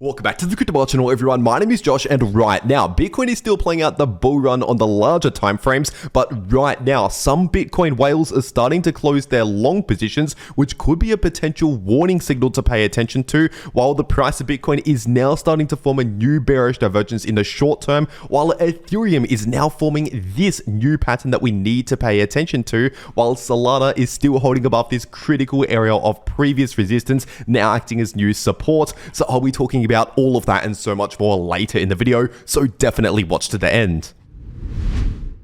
Welcome back to the cryptoworld channel, everyone. My name is Josh, and right now, Bitcoin is still playing out the bull run on the larger time frames, but right now, some Bitcoin whales are starting to close their long positions, which could be a potential warning signal to pay attention to, while the price of Bitcoin is now starting to form a new bearish divergence in the short term, while Ethereum is now forming this new pattern that we need to pay attention to, while Solana is still holding above this critical area of previous resistance, now acting as new support. So I'll be talking about all of that and so much more later in the video, so definitely watch to the end.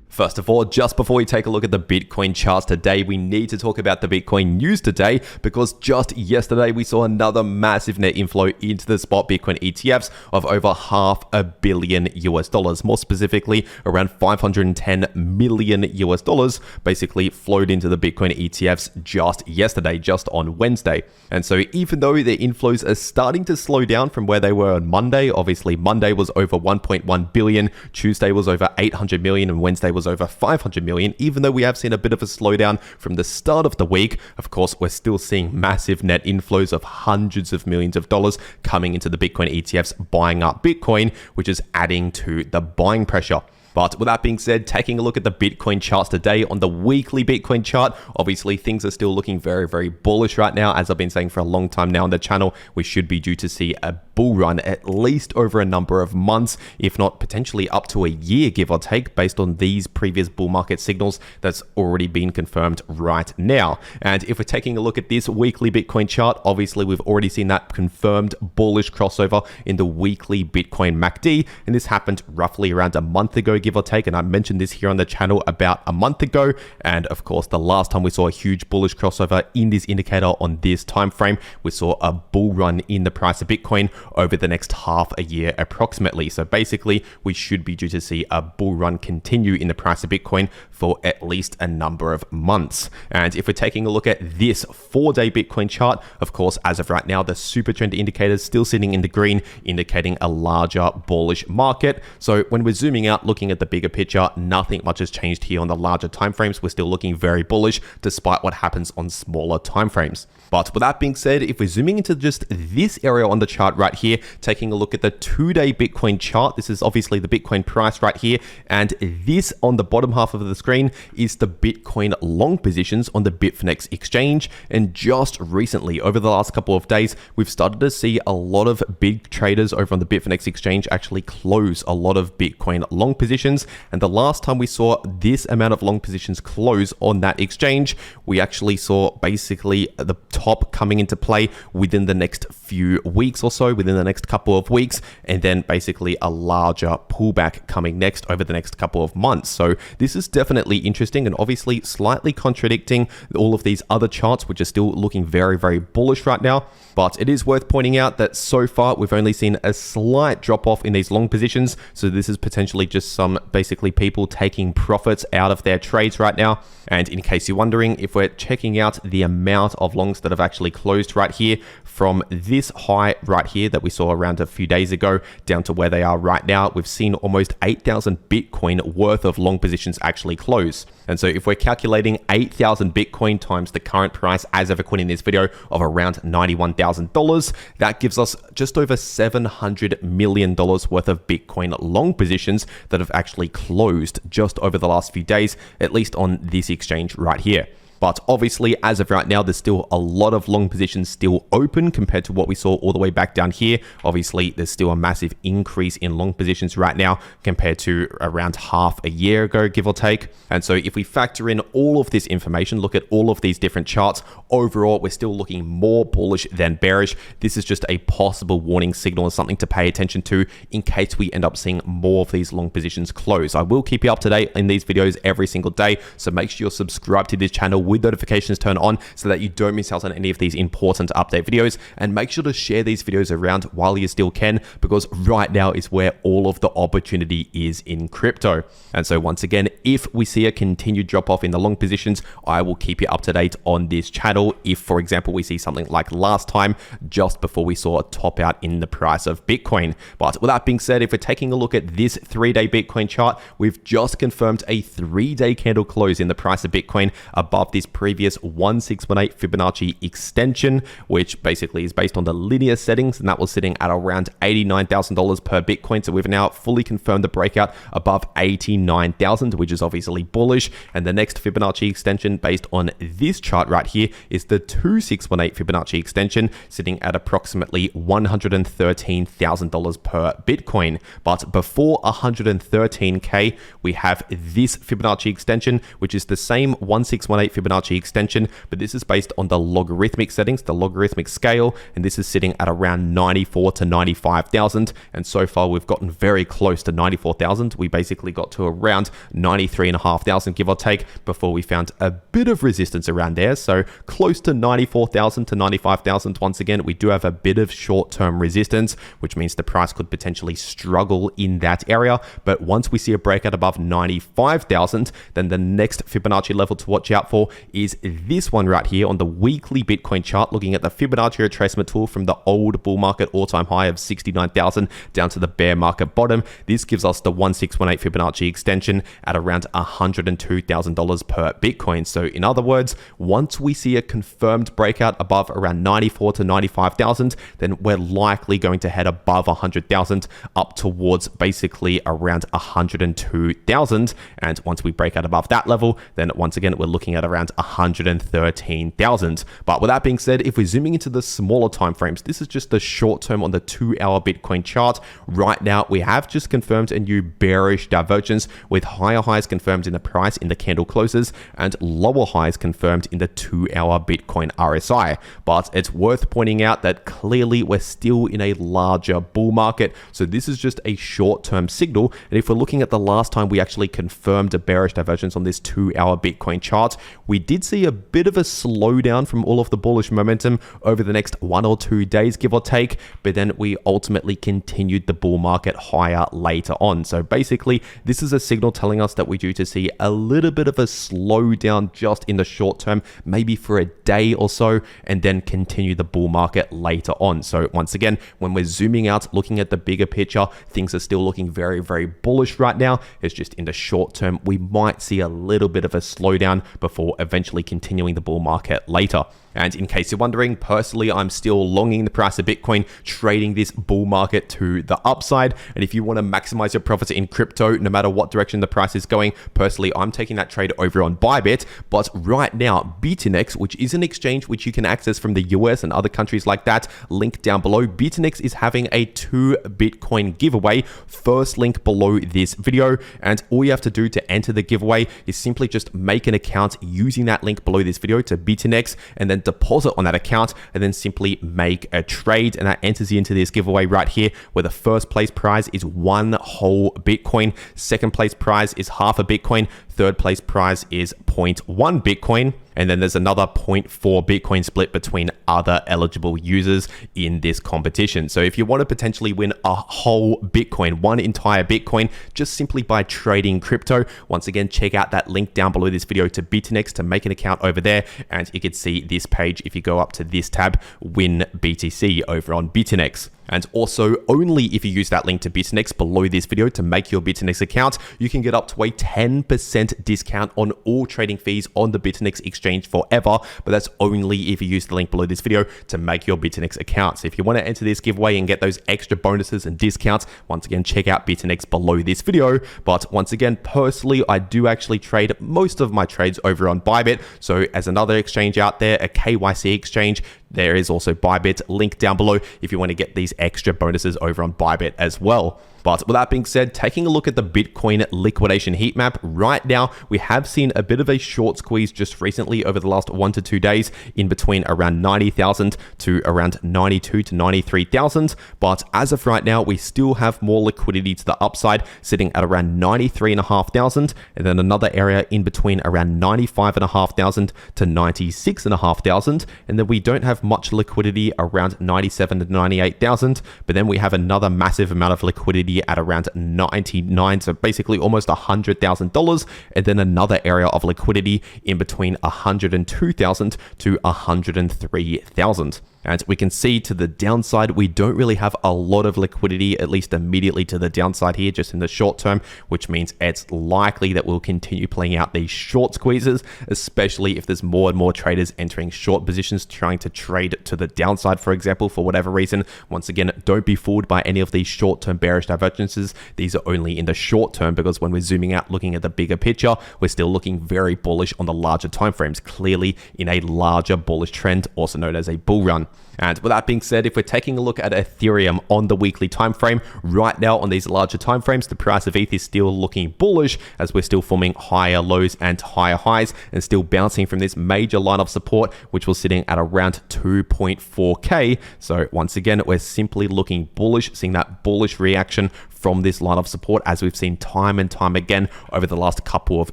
First of all, just before we take a look at the Bitcoin charts today, we need to talk about the Bitcoin news today, because just yesterday we saw another massive net inflow into the spot Bitcoin ETFs of over $500 million US. More specifically, around $510 million US basically flowed into the Bitcoin ETFs just yesterday, just on Wednesday. And so even though their inflows are starting to slow down from where they were on Monday, obviously Monday was over 1.1 billion, Tuesday was over 800 million, and Wednesday was over 500 million. Even though we have seen a bit of a slowdown from the start of the week, of course, we're still seeing massive net inflows of hundreds of millions of dollars coming into the Bitcoin ETFs, buying up Bitcoin, which is adding to the buying pressure. But with that being said, taking a look at the Bitcoin charts today, on the weekly Bitcoin chart, obviously things are still looking very, very bullish right now. As I've been saying for a long time now on the channel, we should be due to see a bull run at least over a number of months, if not potentially up to a year, give or take, based on these previous bull market signals that's already been confirmed right now. And if we're taking a look at this weekly Bitcoin chart, obviously we've already seen that confirmed bullish crossover in the weekly Bitcoin MACD, and this happened roughly around a month ago, give or take, and I mentioned this here on the channel about a month ago. And of course, the last time we saw a huge bullish crossover in this indicator on this time frame, we saw a bull run in the price of Bitcoin over the next half a year approximately. So basically, we should be due to see a bull run continue in the price of Bitcoin for at least a number of months. And if we're taking a look at this 4-day Bitcoin chart, of course, as of right now, the super trend indicator is still sitting in the green, indicating a larger bullish market. So when we're zooming out, looking at the bigger picture, nothing much has changed here on the larger timeframes. We're still looking very bullish despite what happens on smaller timeframes. But with that being said, if we're zooming into just this area on the chart right here, taking a look at the 2-day Bitcoin chart, this is obviously the Bitcoin price right here, and this on the bottom half of the screen is the Bitcoin long positions on the Bitfinex exchange. And just recently, over the last couple of days, we've started to see a lot of big traders over on the Bitfinex exchange actually close a lot of Bitcoin long positions. And the last time we saw this amount of long positions close on that exchange, we actually saw basically the top coming into play within the next few weeks or so, within the next couple of weeks, and then basically a larger pullback coming next over the next couple of months. So this is definitely interesting, and obviously slightly contradicting all of these other charts, which are still looking very, very bullish right now. But it is worth pointing out that so far we've only seen a slight drop off in these long positions. So this is potentially just some basically people taking profits out of their trades right now. And in case you're wondering, if we're checking out the amount of longs that have actually closed right here, from this high right here that we saw around a few days ago down to where they are right now, we've seen almost 8,000 Bitcoin worth of long positions actually close. And so if we're calculating 8,000 Bitcoin times the current price as of recording this video of around $91,000, that gives us just over $700 million worth of Bitcoin long positions that have actually closed just over the last few days, at least on this exchange right here. But obviously, as of right now, there's still a lot of long positions still open compared to what we saw all the way back down here. Obviously, there's still a massive increase in long positions right now compared to around half a year ago, give or take. And so if we factor in all of this information, look at all of these different charts, overall, we're still looking more bullish than bearish. This is just a possible warning signal and something to pay attention to in case we end up seeing more of these long positions close. I will keep you up to date in these videos every single day, so make sure you're subscribed to this channel with notifications turned on so that you don't miss out on any of these important update videos. And make sure to share these videos around while you still can, because right now is where all of the opportunity is in crypto. And so once again, if we see a continued drop off in the long positions, I will keep you up to date on this channel. If, for example, we see something like last time, just before we saw a top out in the price of Bitcoin. But with that being said, if we're taking a look at this 3-day Bitcoin chart, we've just confirmed a 3-day candle close in the price of Bitcoin above this this previous 1618 Fibonacci extension, which basically is based on the linear settings, and that was sitting at around $89,000 per Bitcoin. So we've now fully confirmed the breakout above 89,000, which is obviously bullish. And the next Fibonacci extension based on this chart right here is the 2618 Fibonacci extension, sitting at approximately $113,000 per Bitcoin. But before 113K, we have this Fibonacci extension, which is the same 1618 Fibonacci extension, but this is based on the logarithmic settings, the logarithmic scale, and this is sitting at around 94 to 95,000. And so far, we've gotten very close to 94,000. We basically got to around 93,500, give or take, before we found a bit of resistance around there. So close to 94,000 to 95,000. Once again, we do have a bit of short-term resistance, which means the price could potentially struggle in that area. But once we see a breakout above 95,000, then the next Fibonacci level to watch out for is this one right here on the weekly Bitcoin chart, looking at the Fibonacci retracement tool from the old bull market all-time high of 69,000 down to the bear market bottom. This gives us the 1618 Fibonacci extension at around $102,000 per Bitcoin. So in other words, once we see a confirmed breakout above around 94 to 95,000, then we're likely going to head above 100,000 up towards basically around 102,000. And once we break out above that level, then once again, we're looking at around 113,000. But with that being said, if we're zooming into the smaller time frames, this is just the short term on the 2-hour Bitcoin chart. Right now, we have just confirmed a new bearish divergence with higher highs confirmed in the price in the candle closes and lower highs confirmed in the 2-hour Bitcoin RSI. But it's worth pointing out that clearly we're still in a larger bull market. So this is just a short-term signal. And if we're looking at the last time we actually confirmed a bearish divergence on this 2-hour Bitcoin chart, we did see a bit of a slowdown from all of the bullish momentum over the next 1 or 2 days, give or take. But then we ultimately continued the bull market higher later on. So basically, this is a signal telling us that we're due to see a little bit of a slowdown just in the short term, maybe for a day or so, and then continue the bull market later on. So once again, when we're zooming out, looking at the bigger picture, things are still looking very, very bullish right now. It's just in the short term, we might see a little bit of a slowdown before eventually continuing the bull market later. And in case you're wondering, personally, I'm still longing the price of Bitcoin, trading this bull market to the upside. And if you want to maximize your profits in crypto, no matter what direction the price is going, personally, I'm taking that trade over on Bybit. But right now, Bitfinex, which is an exchange which you can access from the US and other countries like that, link down below. Bitfinex is having a 2 Bitcoin giveaway. First link below this video. And all you have to do to enter the giveaway is simply just make an account using that link below this video to Bitfinex, and then deposit on that account, and then simply make a trade, and that enters you into this giveaway right here, where the first place prize is 1 whole Bitcoin, second place prize is half a Bitcoin, third place prize is 0.1 Bitcoin, and then there's another 0.4 Bitcoin split between other eligible users in this competition. So if you want to potentially win a whole Bitcoin, one entire Bitcoin, just simply by trading crypto, once again, check out that link down below this video to Bitfinex to make an account over there, and you can see this page if you go up to this tab, Win BTC over on Bitfinex. And also, only if you use that link to Bitfinex below this video to make your Bitfinex account, you can get up to a 10% discount on all trading fees on the Bitfinex exchange forever. But that's only if you use the link below this video to make your Bitfinex account. So if you want to enter this giveaway and get those extra bonuses and discounts, once again, check out Bitfinex below this video. But once again, personally, I do actually trade most of my trades over on Bybit. So as another exchange out there, a KYC exchange, there is also Bybit, link down below if you want to get these extra bonuses over on Bybit as well. But with that being said, taking a look at the Bitcoin liquidation heat map, right now we have seen a bit of a short squeeze just recently over the last 1 to 2 days in between around 90,000 to around 92 to 93,000. But as of right now, we still have more liquidity to the upside, sitting at around 93,500, and then another area in between around 95,500 to 96,500. And then we don't have much liquidity around 97 to 98,000, but then we have another massive amount of liquidity at around 99, so basically almost $100,000, and then another area of liquidity in between 102,000 to 103,000. And we can see to the downside, we don't really have a lot of liquidity, at least immediately to the downside here, just in the short term, which means it's likely that we'll continue playing out these short squeezes, especially if there's more and more traders entering short positions, trying to trade to the downside, for example, for whatever reason. Once again, don't be fooled by any of these short-term bearish divergences. These are only in the short term, because when we're zooming out, looking at the bigger picture, we're still looking very bullish on the larger timeframes, clearly in a larger bullish trend, also known as a bull run. And with that being said, if we're taking a look at Ethereum on the weekly time frame, right now on these larger time frames, the price of ETH is still looking bullish, as we're still forming higher lows and higher highs, and still bouncing from this major line of support, which was sitting at around 2.4k. So once again, we're simply looking bullish, seeing that bullish reaction from this line of support, as we've seen time and time again over the last couple of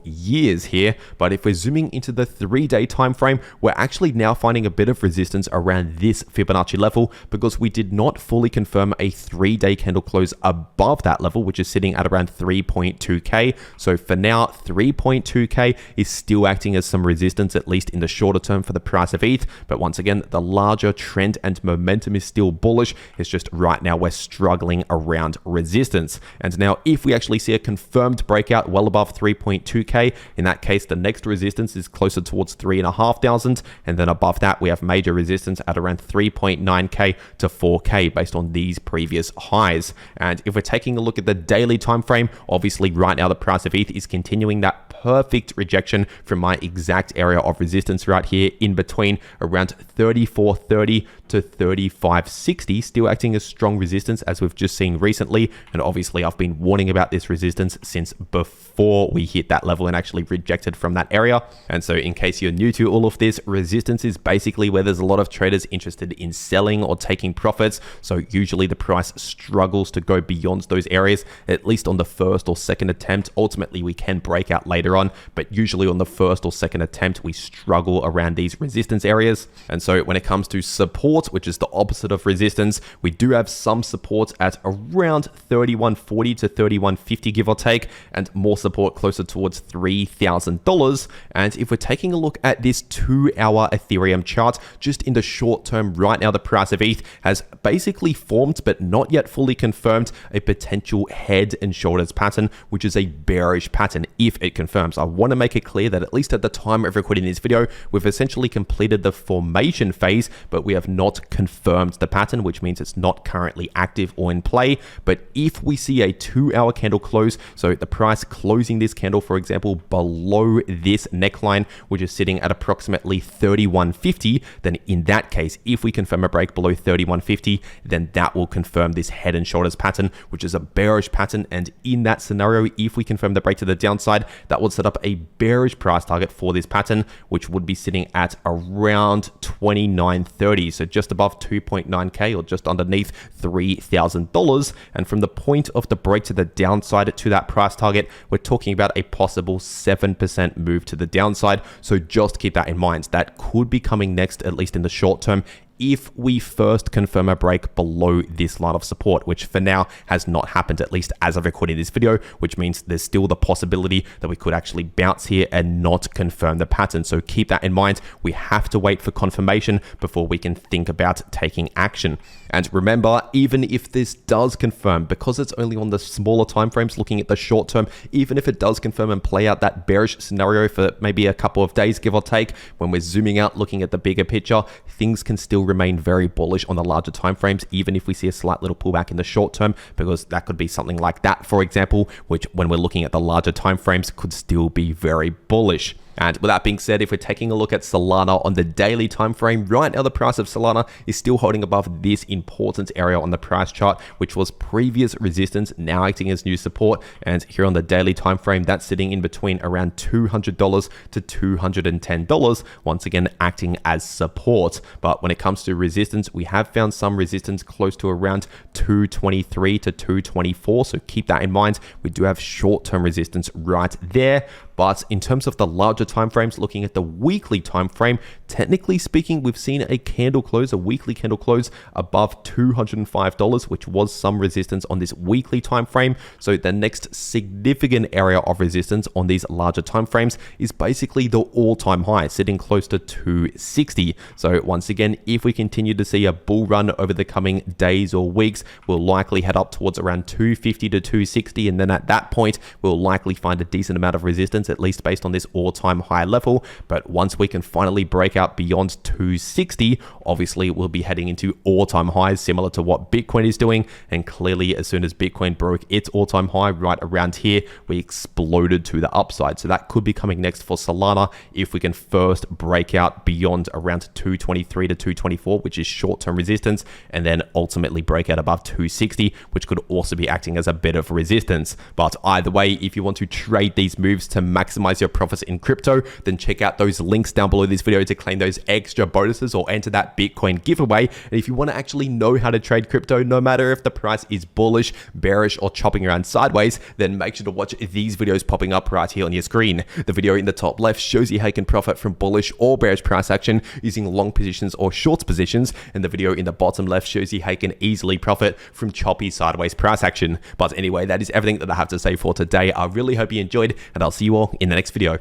years here. But if we're zooming into the 3-day time frame, we're actually now finding a bit of resistance around this Fibonacci level, because we did not fully confirm a 3-day candle close above that level, which is sitting at around 3.2k. So for now, 3.2k is still acting as some resistance, at least in the shorter term, for the price of ETH. But once again, the larger trend and momentum is still bullish. It's just right now we're struggling around resistance. And now if we actually see a confirmed breakout well above 3.2k, in that case, the next resistance is closer towards 3,500. And then above that, we have major resistance at around 3.9k to 4k based on these previous highs. And if we're taking a look at the daily time frame, obviously right now the price of ETH is continuing that perfect rejection from my exact area of resistance right here in between around 3430 to 3560, still acting as strong resistance as we've just seen recently. And obviously I've been warning about this resistance since before we hit that level and actually rejected from that area. And so in case you're new to all of this, resistance is basically where there's a lot of traders interested in selling or taking profits. So usually the price struggles to go beyond those areas, at least on the first or second attempt. Ultimately we can break out later on, but usually on the first or second attempt we struggle around these resistance areas. And so when it comes to support, which is the opposite of resistance, we do have some support at around 3140 to 3150, give or take, and more support closer towards $3,000. And if we're taking a look at this 2-hour Ethereum chart, just in the short term right now, the price of ETH has basically formed, but not yet fully confirmed, a potential head and shoulders pattern, which is a bearish pattern if it confirms. I want to make it clear that at least at the time of recording this video, we've essentially completed the formation phase, but we have not confirmed the pattern, which means it's not currently active or in play. But if we see a 2-hour candle close, so the price closing this candle, for example, below this neckline, which is sitting at approximately 3150, then in that case, if we confirm a break below 3150, then that will confirm this head and shoulders pattern, which is a bearish pattern. And in that scenario, if we confirm the break to the downside, that would set up a bearish price target for this pattern, which would be sitting at around 2930, so just above 2.9k or just underneath $3,000. And from the point of the break to the downside to that price target, we're talking about a possible 7% move to the downside. So just keep that in mind. That could be coming next, at least in the short term, if we first confirm a break below this line of support, which for now has not happened, at least as of recording this video, which means there's still the possibility that we could actually bounce here and not confirm the pattern. So keep that in mind. We have to wait for confirmation before we can think about taking action. And remember, even if this does confirm, because it's only on the smaller time frames, looking at the short term, even if it does confirm and play out that bearish scenario for maybe a couple of days, give or take, when we're zooming out, looking at the bigger picture, things can still remain very bullish on the larger time frames, even if we see a slight little pullback in the short term, because that could be something like that, for example, which when we're looking at the larger time frames could still be very bullish. And with that being said, if we're taking a look at Solana on the daily time frame, right now the price of Solana is still holding above this important area on the price chart, which was previous resistance, now acting as new support. And here on the daily time frame, that's sitting in between around $200 to $210, once again acting as support. But when it comes to resistance, we have found some resistance close to around 223 to 224, so keep that in mind. We do have short-term resistance right there. But in terms of the larger time frames, looking at the weekly time frame, technically speaking, we've seen a candle close, a weekly candle close above $205, which was some resistance on this weekly time frame. So the next significant area of resistance on these larger time frames is basically the all-time high, sitting close to 260. So once again, if we continue to see a bull run over the coming days or weeks, we'll likely head up towards around 250 to 260, and then at that point we'll likely find a decent amount of resistance, at least based on this all-time high level. But once we can finally break out beyond 260, obviously we'll be heading into all-time highs, similar to what Bitcoin is doing. And clearly, as soon as Bitcoin broke its all-time high right around here, we exploded to the upside. So that could be coming next for Solana if we can first break out beyond around 223 to 224, which is short-term resistance, and then ultimately break out above 260, which could also be acting as a bit of resistance. But either way, if you want to trade these moves to maximize your profits in crypto, then check out those links down below this video to claim those extra bonuses or enter that Bitcoin giveaway. And if you want to actually know how to trade crypto, no matter if the price is bullish, bearish, or chopping around sideways, then make sure to watch these videos popping up right here on your screen. The video in the top left shows you how you can profit from bullish or bearish price action using long positions or short positions, and the video in the bottom left shows you how you can easily profit from choppy sideways price action. But anyway, that is everything that I have to say for today. I really hope you enjoyed, and I'll see you all in the next video.